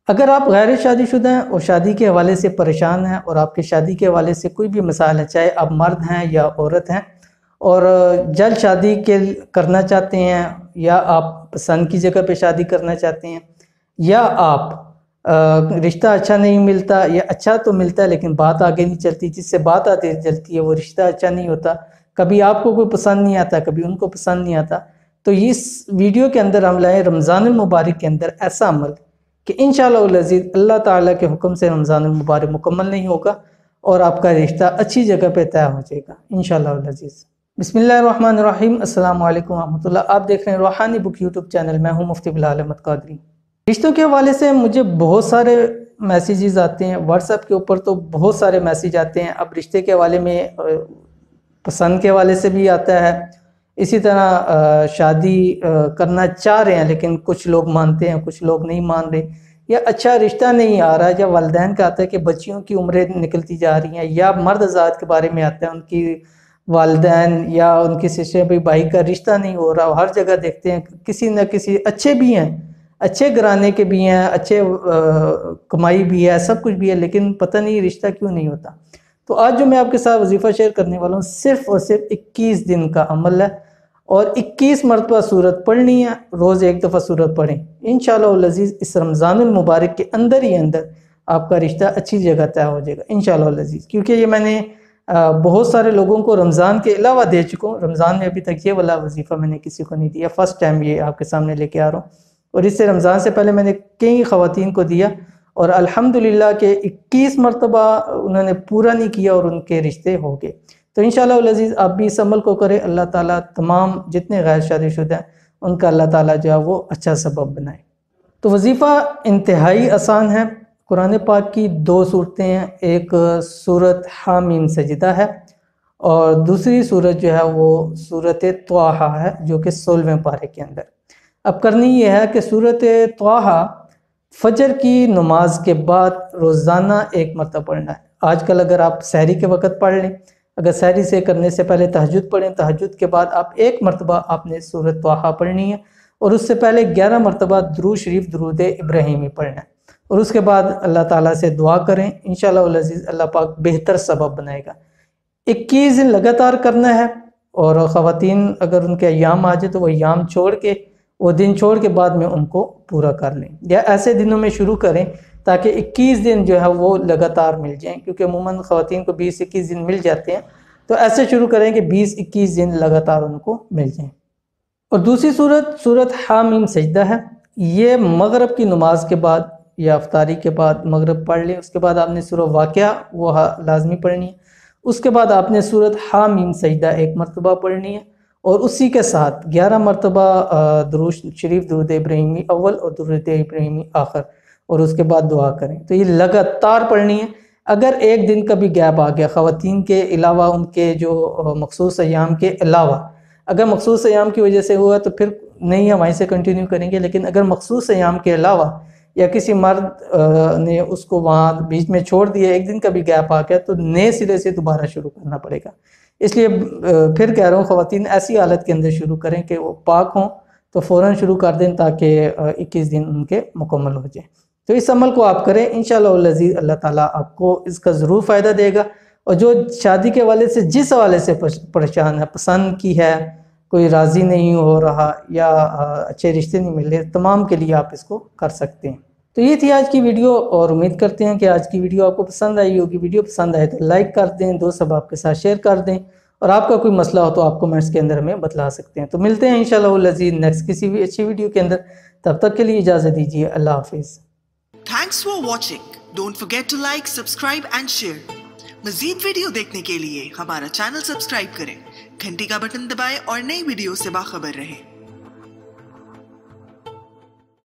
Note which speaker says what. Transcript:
Speaker 1: اگر آپ غیر شادی شدہ ہیں اور شادی کے حوالے سے پریشان ہیں اور آپ کے شادی کے حوالے سے کوئی بھی مسائل ہے، چاہے آپ مرد ہیں یا عورت ہیں، اور جلد شادی کرنا چاہتے ہیں، یا آپ پسند کی جگہ پہ شادی کرنا چاہتے ہیں، یا آپ رشتہ اچھا نہیں ملتا، یا اچھا تو ملتا ہے لیکن بات آگے نہیں چلتی، جس سے بات آگے چلتی ہے وہ رشتہ اچھا نہیں ہوتا، کبھی آپ کو کوئی پسند نہیں آتا، کبھی ان کو پسند نہیں آتا، تو اس ویڈیو کے اندر ہم لائیں رمضان المبارک کے اندر ایسا عمل کہ انشاءاللہ العزیز اللہ تعالیٰ کے حکم سے رمضان المبارک مکمل نہیں ہوگا اور آپ کا رشتہ اچھی جگہ پہ طے ہو جائے گا انشاءاللہ العزیز۔ بسم اللہ الرحمن الرحیم، السلام علیکم ورحمۃ اللہ۔ آپ دیکھ رہے ہیں روحانی بک یوٹیوب چینل، میں ہوں مفتی بلال احمد قادری۔ رشتوں کے حوالے سے مجھے بہت سارے میسیجز آتے ہیں، واٹس ایپ کے اوپر تو بہت سارے میسیج آتے ہیں۔ اب رشتے کے حوالے میں پسند کے حوالے سے بھی آتا ہے، اسی طرح شادی کرنا چاہ رہے ہیں لیکن کچھ لوگ مانتے ہیں، کچھ لوگ نہیں مان رہے، یا اچھا رشتہ نہیں آ رہا ہے، یا والدین کا آتا ہے کہ بچیوں کی عمریں نکلتی جا رہی ہیں، یا مرد حضرات کے بارے میں آتا ہے ان کی والدین یا ان کی سسٹر بھائی کا رشتہ نہیں ہو رہا۔ ہر جگہ دیکھتے ہیں کسی نہ کسی، اچھے بھی ہیں، اچھے گھرانے کے بھی ہیں، اچھے کمائی بھی ہے، سب کچھ بھی ہے، لیکن پتہ نہیں رشتہ کیوں نہیں ہوتا۔ تو آج جو میں آپ کے ساتھ وظیفہ شیئر کرنے والا ہوں صرف اور صرف 21 دن کا عمل ہے، اور 21 مرتبہ سورت پڑھنی ہے، روز ایک دفعہ سورت پڑھیں انشاءاللہ العزیز۔ اس رمضان المبارک کے اندر ہی اندر آپ کا رشتہ اچھی جگہ طے ہو جائے گا انشاءاللہ العزیز، کیونکہ یہ میں نے بہت سارے لوگوں کو رمضان کے علاوہ دے چکا ہوں۔ رمضان میں ابھی تک یہ والا وظیفہ میں نے کسی کو نہیں دیا، فرسٹ ٹائم یہ آپ کے سامنے لے کے آ رہا ہوں، اور اس سے رمضان سے پہلے میں نے کئی خواتین کو دیا، اور الحمدللہ کہ 21 مرتبہ انہوں نے پورا نہیں کیا اور ان کے رشتے ہو گئے۔ تو انشاءاللہ العزیز آپ بھی اس عمل کو کریں، اللہ تعالیٰ تمام جتنے غیر شادی شدہ ہیں ان کا اللہ تعالیٰ جو ہے وہ اچھا سبب بنائے۔ تو وظیفہ انتہائی آسان ہے۔ قرآن پاک کی 2 صورتیں ہیں، ایک سورت حامیم سجدہ ہے، اور دوسری سورت جو ہے وہ سورت طٰہٰ ہے، جو کہ 16ویں پارے کے اندر۔ اب کرنی یہ ہے کہ سورت طٰہٰ فجر کی نماز کے بعد روزانہ 1 مرتبہ پڑھنا ہے۔ آج کل اگر آپ سحری کے وقت پڑھ لیں، اگر سحری سے کرنے سے پہلے تہجد پڑھیں، تہجد کے بعد آپ 1 مرتبہ آپ نے سورت طٰہٰ پڑھنی ہے، اور اس سے پہلے 11 مرتبہ درود شریف درود ابراہیمی پڑھنا ہے، اور اس کے بعد اللہ تعالیٰ سے دعا کریں انشاءاللہ العزیز، اللہ پاک بہتر سبب بنائے گا۔ 21 دن لگاتار کرنا ہے، اور خواتین اگر ان کے ایام آ جائے تو وہ ایام چھوڑ کے، وہ دن چھوڑ کے بعد میں ان کو پورا کر لیں، یا ایسے دنوں میں شروع کریں تاکہ 21 دن جو ہے وہ لگاتار مل جائیں، کیونکہ عموماً خواتین کو 20-21 دن مل جاتے ہیں، تو ایسے شروع کریں کہ 20-21 دن لگاتار ان کو مل جائیں۔ اور دوسری سورت حامیم سجدہ ہے، یہ مغرب کی نماز کے بعد یا افطاری کے بعد مغرب پڑھ لیں، اس کے بعد آپ نے سورہ واقعہ وہ لازمی پڑھنی ہے، اس کے بعد آپ نے سورت حامیم سجدہ 1 مرتبہ پڑھنی ہے، اور اسی کے ساتھ 11 مرتبہ درود شریف درود ابراہیمی اول اور درود ابراہیمی آخر، اور اس کے بعد دعا کریں۔ تو یہ لگاتار پڑھنی ہے۔ اگر ایک دن کا بھی گیپ آ گیا، خواتین کے علاوہ ان کے جو مخصوص ایام کے علاوہ، اگر مخصوص ایام کی وجہ سے ہوا تو پھر نہیں ہم وہیں سے کنٹینیو کریں گے، لیکن اگر مخصوص ایام کے علاوہ یا کسی مرد نے اس کو وہاں بیچ میں چھوڑ دیا، ایک دن کا بھی گیپ آ گیا، تو نئے سرے سے دوبارہ شروع کرنا پڑے گا۔ اس لیے پھر کہہ رہا ہوں خواتین ایسی حالت کے اندر شروع کریں کہ وہ پاک ہوں تو فوراً شروع کر دیں، تاکہ 21 دن ان کے مکمل ہو جائیں۔ تو اس عمل کو آپ کریں انشاءاللہ العزیز، اللہ تعالیٰ آپ کو اس کا ضرور فائدہ دے گا۔ اور جو شادی کے حوالے سے جس حوالے سے پریشان ہے، پسند کی ہے، کوئی راضی نہیں ہو رہا، یا اچھے رشتے نہیں مل رہے، تمام کے لیے آپ اس کو کر سکتے ہیں۔ تو یہ تھی آج کی ویڈیو، اور امید کرتے ہیں کہ آج کی ویڈیو آپ کو پسند آئی ہوگی۔ ویڈیو پسند آئے تو لائک کر دیں، دوست احباب کے ساتھ شیئر کر دیں، اور آپ کا کوئی مسئلہ ہو تو آپ کمنٹس کے اندر ہمیں بتلا سکتے ہیں۔ تو ملتے ہیں انشاءاللہ العزیز نیکسٹ کسی بھی اچھی ویڈیو کے اندر، تب تک کے لیے اجازت دیجیے، اللہ حافظ۔
Speaker 2: Thanks for watching. Don't forget to like, subscribe and share. مزید ویڈیو دیکھنے کے لیے ہمارا چینل سبسکرائب کریں، گھنٹی کا بٹن دبائیں اور نئی ویڈیو سے باخبر رہیں۔